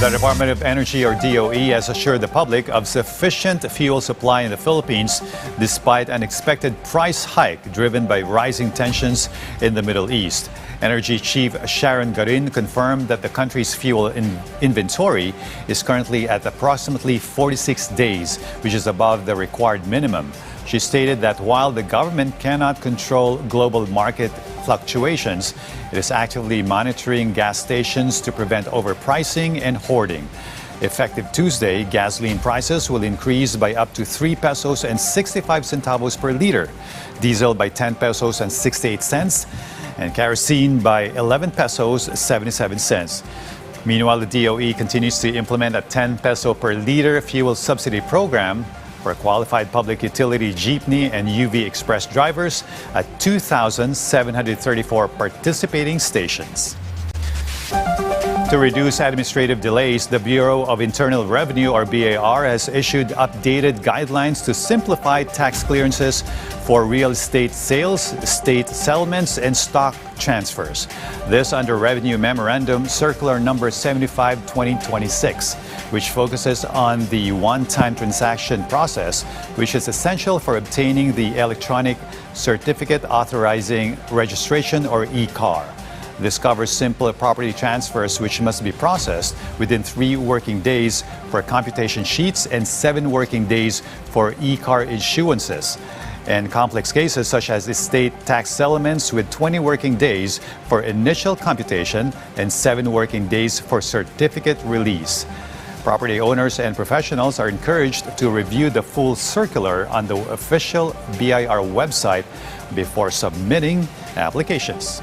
The Department of Energy, or DOE, has assured the public of sufficient fuel supply in the Philippines despite an expected price hike driven by rising tensions in the Middle East. Energy Chief Sharon Garin confirmed that the country's fuel inventory is currently at approximately 46 days, which is above the required minimum. She stated that while the government cannot control global market fluctuations, it is actively monitoring gas stations to prevent overpricing and hoarding. Effective Tuesday, gasoline prices will increase by up to 3 pesos and 65 centavos per liter, diesel by 10 pesos and 68 cents, and kerosene by 11 pesos 77 cents. Meanwhile, the DOE continues to implement a 10 peso per liter fuel subsidy program for qualified public utility jeepney and UV Express drivers at 2,734 participating stations. To reduce administrative delays, the Bureau of Internal Revenue, or BAR, has issued updated guidelines to simplify tax clearances for real estate sales, estate settlements, and stock transfers. This under Revenue Memorandum Circular Number 75/2026, which focuses on the one-time transaction process, which is essential for obtaining the electronic certificate authorizing registration, or e-CAR. This covers simple property transfers which must be processed within 3 working days for computation sheets and 7 working days for e-CAR issuances. And complex cases such as estate tax settlements with 20 working days for initial computation and 7 working days for certificate release. Property owners and professionals are encouraged to review the full circular on the official BIR website before submitting applications.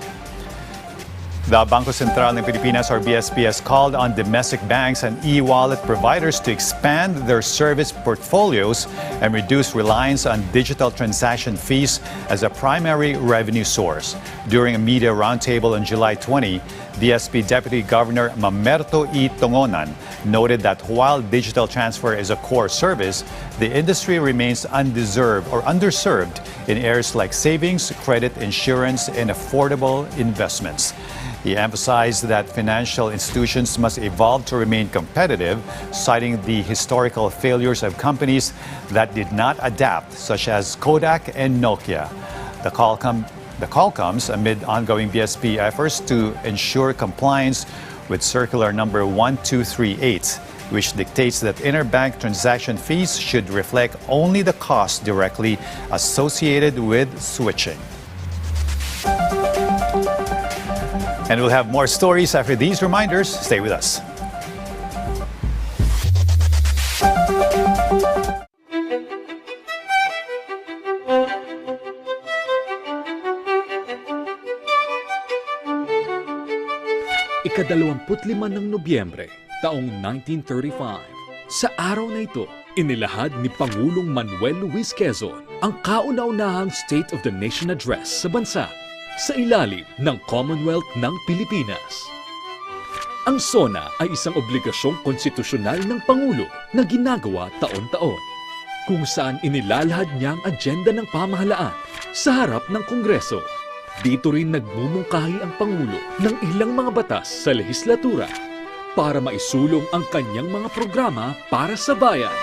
The Bangko Sentral ng Pilipinas, or BSP, has called on domestic banks and e-wallet providers to expand their service portfolios and reduce reliance on digital transaction fees as a primary revenue source. During a media roundtable on July 20, BSP Deputy Governor Mamerto E. Tongonan noted that while digital transfer is a core service, the industry remains underserved in areas like savings, credit, insurance, and affordable investments. He emphasized that financial institutions must evolve to remain competitive, citing the historical failures of companies that did not adapt, such as Kodak and Nokia. The call comes amid ongoing BSP efforts to ensure compliance with Circular Number 1238, which dictates that interbank transaction fees should reflect only the cost directly associated with switching. And we'll have more stories after these reminders. Stay with us. Ika-25 ng Nobyembre, taong 1935. Sa araw na ito, inilahad ni Pangulong Manuel Luis Quezon ang kauna-unahang State of the Nation Address sa bansa sa ilalim ng Commonwealth ng Pilipinas. Ang SONA ay isang obligasyong konstitusyonal ng Pangulo na ginagawa taon-taon, kung saan inilalahad niya ang agenda ng pamahalaan sa harap ng Kongreso. Dito rin nagmumungkahi ang Pangulo ng ilang mga batas sa lehislatura para maisulong ang kanyang mga programa para sa bayan.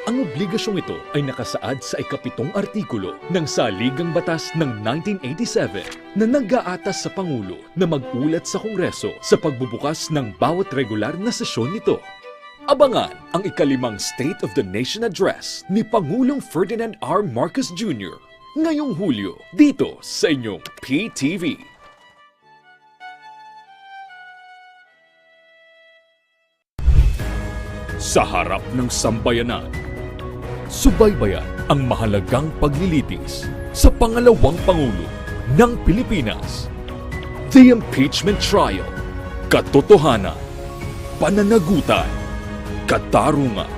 Ang obligasyong ito ay nakasaad sa ika-7 artikulo ng Saligang Batas ng 1987 na nag-aatas sa Pangulo na mag-ulat sa Kongreso sa pagbubukas ng bawat regular na sesyon nito. Abangan ang ika-5 State of the Nation Address ni Pangulong Ferdinand R. Marcos Jr. ngayong Hulyo dito sa inyong PTV. Sa harap ng sambayanan, subaybayan ang mahalagang paglilitis sa pangalawang Pangulo ng Pilipinas. The Impeachment Trial, katotohanan, pananagutan, katarungan.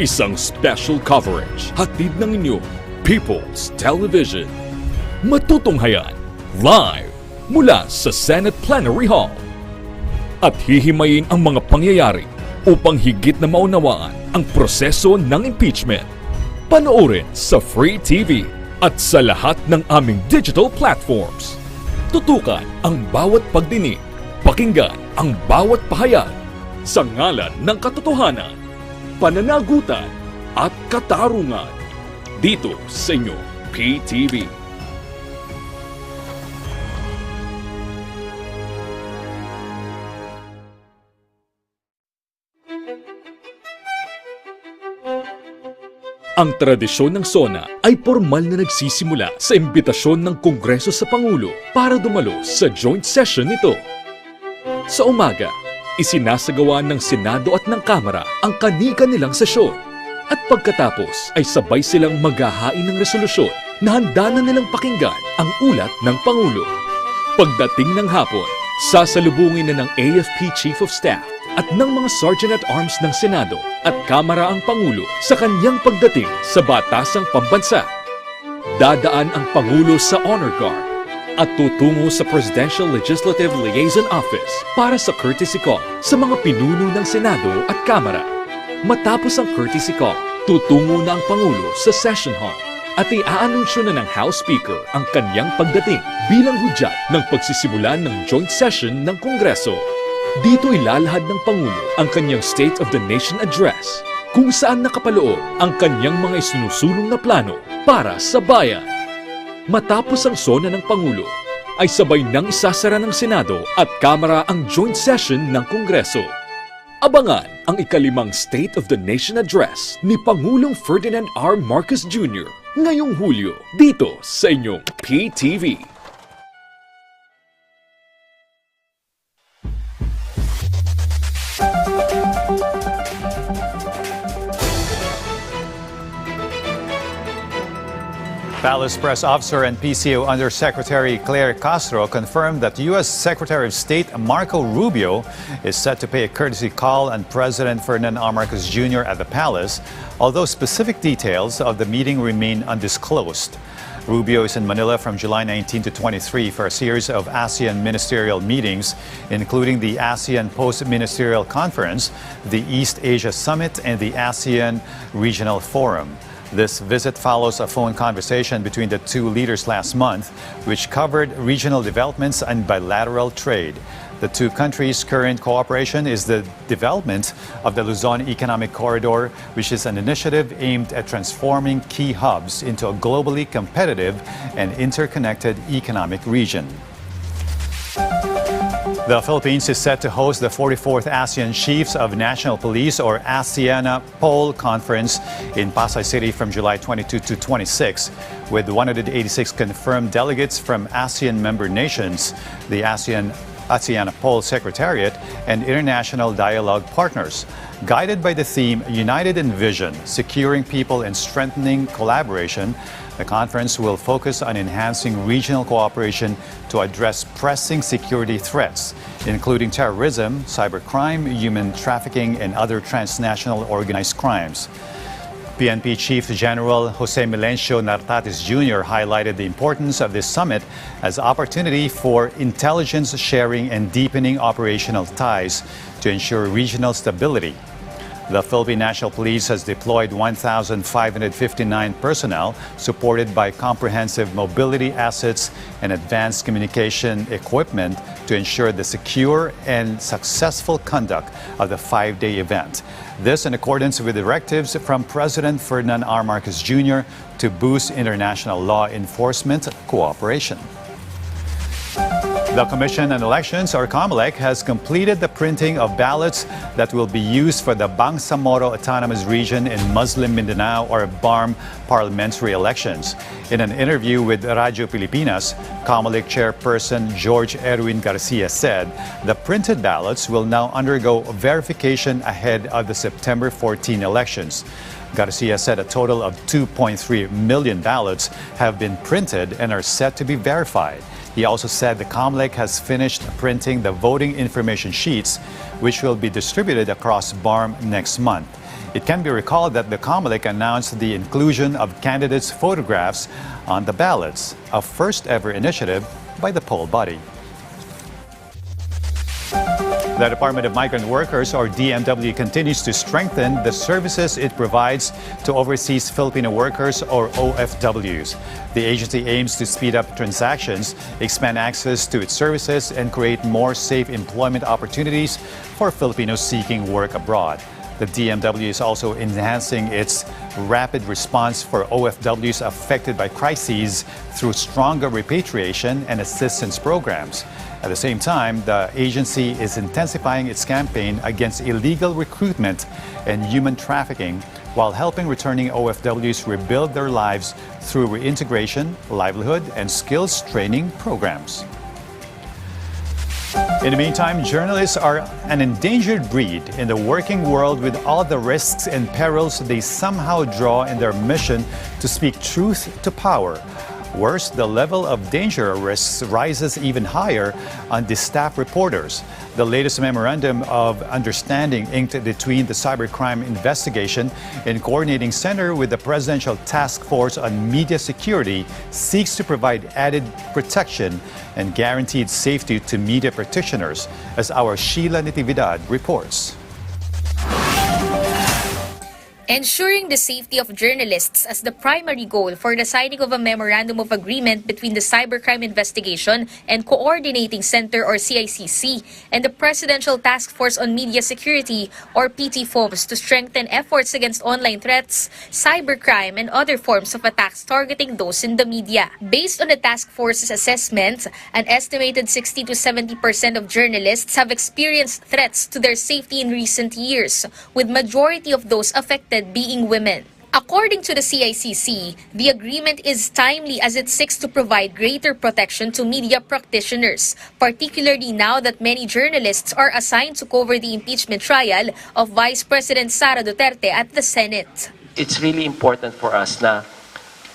Isang special coverage hatid ng inyo, People's Television. Matutunghayan live mula sa Senate Plenary Hall. At hihimayin ang mga pangyayari upang higit na maunawaan ang proseso ng impeachment. Panoorin sa Free TV at sa lahat ng aming digital platforms. Tutukan ang bawat pagdinig, pakinggan ang bawat pahayag sa ngalan ng katotohanan, pananagutan at katarungan. Dito sa inyo, PTV. Ang tradisyon ng SONA ay formal na nagsisimula sa imbitasyon ng Kongreso sa Pangulo para dumalo sa joint session nito. Sa umaga, isinasagawa ng Senado at ng Kamara ang kani-kanilang sesyon at pagkatapos ay sabay silang maghahain ng resolusyon na handa na nilang pakinggan ang ulat ng Pangulo. Pagdating ng hapon, sasalubungin na ng AFP Chief of Staff at ng mga Sergeant-at-Arms ng Senado at Kamara ang Pangulo sa kanyang pagdating sa batasang pambansa. Dadaan ang Pangulo sa Honor Guard at tutungo sa Presidential Legislative Liaison Office para sa courtesy call sa mga pinuno ng Senado at Kamara. Matapos ang courtesy call, tutungo na ang Pangulo sa Session Hall at iaanunsyo na ng House Speaker ang kanyang pagdating bilang hudyat ng pagsisimulan ng joint session ng Kongreso. Dito ilalahad ng Pangulo ang kanyang State of the Nation Address kung saan nakapaloob ang kanyang mga isinusulong na plano para sa bayan. Matapos ang sona ng Pangulo, ay sabay nang isasara ng Senado at Kamara ang joint session ng Kongreso. Abangan ang ikalimang State of the Nation Address ni Pangulong Ferdinand R. Marcos Jr. ngayong Hulyo dito sa inyong PTV. Palace Press Officer and PCO Undersecretary Claire Castro confirmed that U.S. Secretary of State Marco Rubio is set to pay a courtesy call on President Ferdinand R. Marcos Jr. at the Palace, although specific details of the meeting remain undisclosed. Rubio is in Manila from July 19 to 23 for a series of ASEAN ministerial meetings, including the ASEAN Post-Ministerial Conference, the East Asia Summit, and the ASEAN Regional Forum. This visit follows a phone conversation between the two leaders last month, which covered regional developments and bilateral trade. The two countries' current cooperation is the development of the Luzon Economic Corridor, which is an initiative aimed at transforming key hubs into a globally competitive and interconnected economic region. The Philippines is set to host the 44th ASEAN Chiefs of National Police or ASEAN Pole Conference in Pasay City from July 22 to 26, with 186 confirmed delegates from ASEAN member nations, the ASEAN Pole Secretariat, and international dialogue partners. Guided by the theme United in Vision, Securing People and Strengthening Collaboration, the conference will focus on enhancing regional cooperation to address pressing security threats, including terrorism, cybercrime, human trafficking, and other transnational organized crimes. PNP Chief General Jose Melencio Nartates Jr. highlighted the importance of this summit as opportunity for intelligence sharing and deepening operational ties to ensure regional stability. The Philippine National Police has deployed 1,559 personnel supported by comprehensive mobility assets and advanced communication equipment to ensure the secure and successful conduct of the 5-day event. This in accordance with directives from President Ferdinand R. Marcos Jr. to boost international law enforcement cooperation. The Commission on Elections, or COMELEC, has completed the printing of ballots that will be used for the Bangsamoro Autonomous Region in Muslim Mindanao or BARM parliamentary elections. In an interview with Radio Pilipinas, COMELEC Chairperson George Erwin Garcia said the printed ballots will now undergo verification ahead of the September 14 elections. Garcia said a total of 2.3 million ballots have been printed and are set to be verified. He also said the COMELEC has finished printing the voting information sheets, which will be distributed across BARM next month. It can be recalled that the COMELEC announced the inclusion of candidates' photographs on the ballots, a first-ever initiative by the poll body. The Department of Migrant Workers, or DMW, continues to strengthen the services it provides to overseas Filipino workers, or OFWs. The agency aims to speed up transactions, expand access to its services, and create more safe employment opportunities for Filipinos seeking work abroad. The DMW is also enhancing its rapid response for OFWs affected by crises through stronger repatriation and assistance programs. At the same time, the agency is intensifying its campaign against illegal recruitment and human trafficking while helping returning OFWs rebuild their lives through reintegration, livelihood, and skills training programs. In the meantime, journalists are an endangered breed in the working world with all the risks and perils they somehow draw in their mission to speak truth to power. Worse, the level of danger risks rises even higher on the staff reporters. The latest memorandum of understanding inked between the Cybercrime Investigation and Coordinating Center with the Presidential Task Force on Media Security seeks to provide added protection and guaranteed safety to media practitioners, as our Sheila Natividad reports. Ensuring the safety of journalists as the primary goal for the signing of a Memorandum of Agreement between the Cybercrime Investigation and Coordinating Center or CICC and the Presidential Task Force on Media Security or PTFOMS to strengthen efforts against online threats, cybercrime, and other forms of attacks targeting those in the media. Based on the task force's assessment, an estimated 60 to 70% of journalists have experienced threats to their safety in recent years, with majority of those affected being women. According to the CICC, the agreement is timely as it seeks to provide greater protection to media practitioners, particularly now that many journalists are assigned to cover the impeachment trial of Vice President Sara Duterte at the Senate. It's really important for us na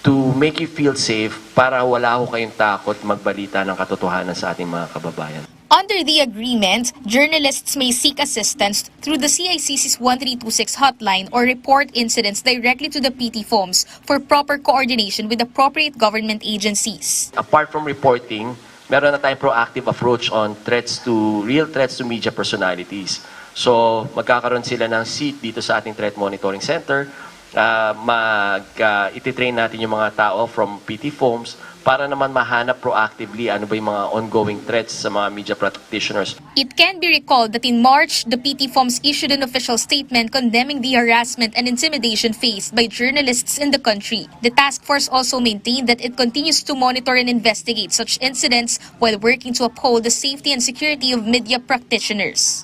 to make you feel safe para wala ho kayong takot magbalita ng katotohanan sa ating mga kababayan. Under the agreement, journalists may seek assistance through the CICC's 1326 hotline or report incidents directly to the PTFOMS for proper coordination with appropriate government agencies. Apart from reporting, meron na tayong proactive approach on real threats to media personalities. So, magkakaroon sila ng seat dito sa ating Threat Monitoring Center. Ititrain natin yung mga tao from PTFOMS para naman mahanap proactively ano ba yung mga ongoing threats sa mga media practitioners. It can be recalled that in March, the PTFOMS issued an official statement condemning the harassment and intimidation faced by journalists in the country. The task force also maintained that it continues to monitor and investigate such incidents while working to uphold the safety and security of media practitioners.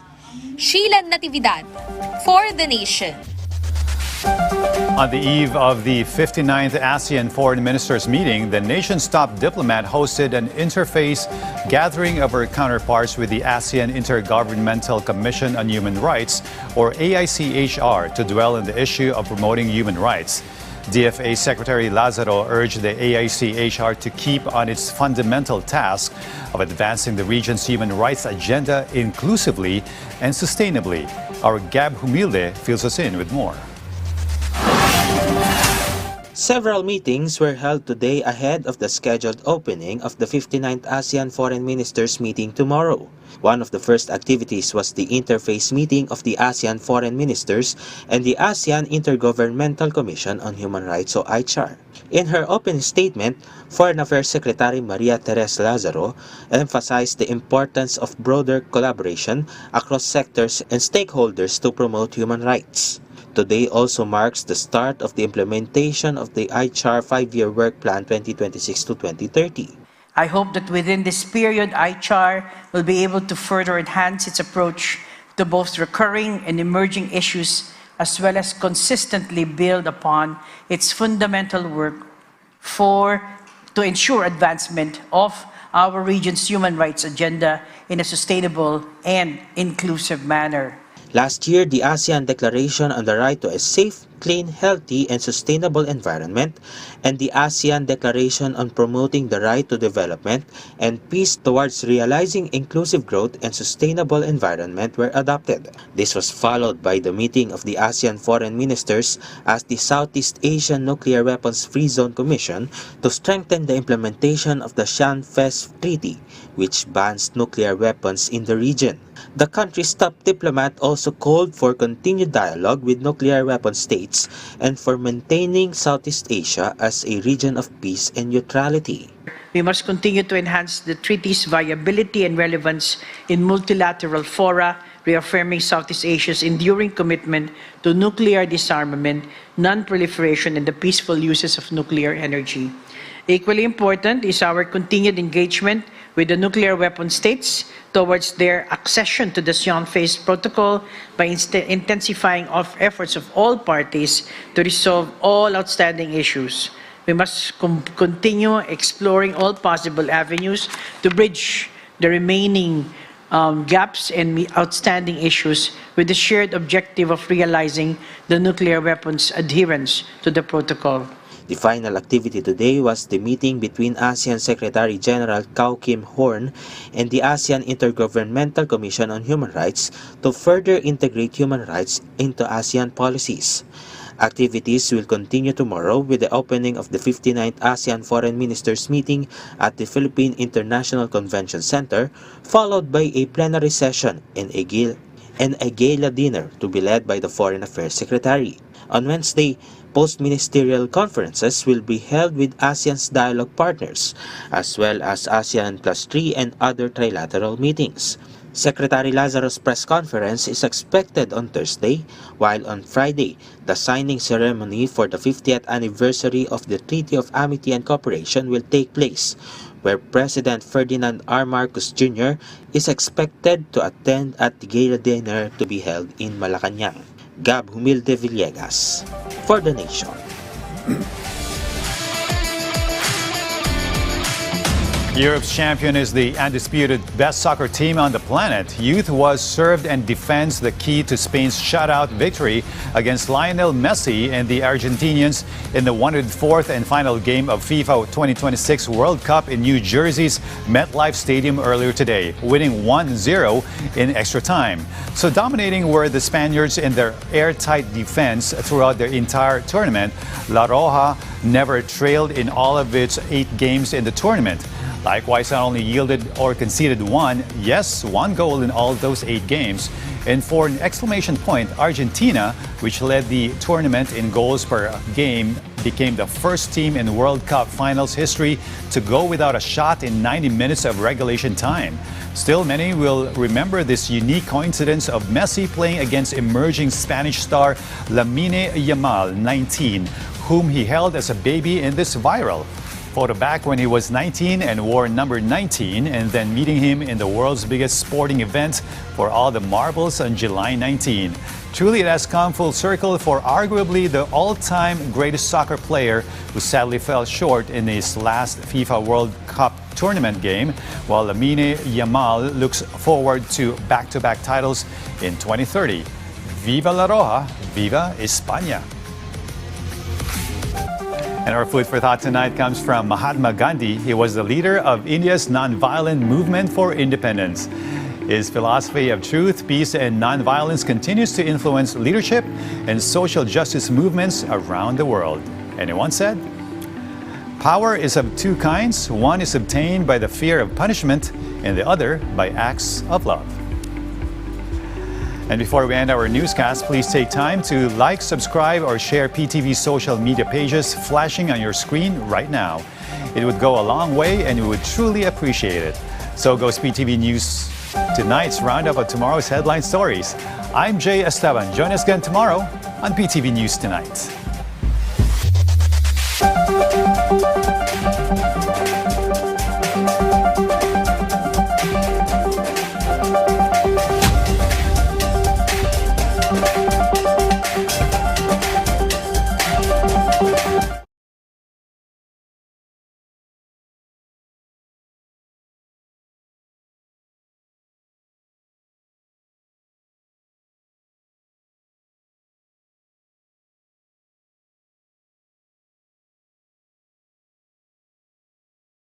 Sheila Natividad, for the Nation. On the eve of the 59th ASEAN Foreign Ministers meeting, the nation's top diplomat hosted an interface gathering of her counterparts with the ASEAN Intergovernmental Commission on Human Rights, or AICHR, to dwell on the issue of promoting human rights. DFA Secretary Lazaro urged the AICHR to keep on its fundamental task of advancing the region's human rights agenda inclusively and sustainably. Our Gab Humilde fills us in with more. Several meetings were held today ahead of the scheduled opening of the 59th ASEAN Foreign Ministers meeting tomorrow. One of the first activities was the interface meeting of the ASEAN Foreign Ministers and the ASEAN Intergovernmental Commission on Human Rights, or ICHR. In her opening statement, Foreign Affairs Secretary Maria Teresa Lazaro emphasized the importance of broader collaboration across sectors and stakeholders to promote human rights. Today also marks the start of the implementation of the ICHR 5-year work plan 2026 to 2030. I hope that within this period, ICHR will be able to further enhance its approach to both recurring and emerging issues, as well as consistently build upon its fundamental work to ensure advancement of our region's human rights agenda in a sustainable and inclusive manner. Last year, the ASEAN Declaration on the Right to a Safe, Clean, Healthy, and Sustainable Environment and the ASEAN Declaration on Promoting the Right to Development and Peace Towards Realizing Inclusive Growth and Sustainable Environment were adopted. This was followed by the meeting of the ASEAN Foreign Ministers as the Southeast Asian Nuclear Weapons Free Zone Commission to strengthen the implementation of the Shan-Fes Treaty, which bans nuclear weapons in the region. The country's top diplomat also called for continued dialogue with nuclear weapon states and for maintaining Southeast Asia as a region of peace and neutrality. We must continue to enhance the treaty's viability and relevance in multilateral fora, reaffirming Southeast Asia's enduring commitment to nuclear disarmament, non-proliferation, and the peaceful uses of nuclear energy. Equally important is our continued engagement with the nuclear weapon states towards their accession to the Shan-Fes Protocol by intensifying efforts of all parties to resolve all outstanding issues. We must continue exploring all possible avenues to bridge the remaining gaps and outstanding issues with the shared objective of realizing the nuclear weapons adherence to the protocol. The final activity today was the meeting between ASEAN Secretary General Kao Kim Horn and the ASEAN Intergovernmental Commission on Human Rights to further integrate human rights into ASEAN policies. Activities will continue tomorrow with the opening of the 59th ASEAN Foreign Ministers meeting at the Philippine International Convention Center, followed by a plenary session and a gala dinner to be led by the Foreign Affairs Secretary. On Wednesday, post-ministerial conferences will be held with ASEAN's dialogue partners, as well as ASEAN Plus 3 and other trilateral meetings. Secretary Lazaro's press conference is expected on Thursday, while on Friday, the signing ceremony for the 50th anniversary of the Treaty of Amity and Cooperation will take place, where President Ferdinand R. Marcos Jr. is expected to attend at the gala dinner to be held in Malacanang. Gab Humilde Villegas, for The Nation. Europe's champion is the undisputed best soccer team on the planet. Youth was served and defends the key to Spain's shutout victory against Lionel Messi and the Argentinians in the 104th and final game of FIFA 2026 World Cup in New Jersey's MetLife Stadium earlier today, winning 1-0 in extra time. So dominating were the Spaniards in their airtight defense throughout their entire tournament. La Roja never trailed in all of its 8 games in the tournament. Likewise, not only yielded or conceded one goal in all those 8 games. And for an exclamation point, Argentina, which led the tournament in goals per game, became the first team in World Cup finals history to go without a shot in 90 minutes of regulation time. Still, many will remember this unique coincidence of Messi playing against emerging Spanish star Lamine Yamal, 19, whom he held as a baby in this viral photo back when he was 19 and wore number 19, and then meeting him in the world's biggest sporting event for all the marbles on July 19. Truly, it has come full circle for arguably the all-time greatest soccer player who sadly fell short in his last FIFA World Cup tournament game, while Lamine Yamal looks forward to back-to-back titles in 2030. Viva La Roja, Viva España! And our food for thought tonight comes from Mahatma Gandhi. He was the leader of India's nonviolent movement for independence. His philosophy of truth, peace, and nonviolence continues to influence leadership and social justice movements around the world. And he once said, "Power is of 2 kinds. One is obtained by the fear of punishment, and the other by acts of love." And before we end our newscast, please take time to like, subscribe, or share PTV social media pages flashing on your screen right now. It would go a long way, and we would truly appreciate it. So goes PTV News Tonight's roundup of tomorrow's headline stories. I'm Jay Esteban. Join us again tomorrow on PTV News Tonight.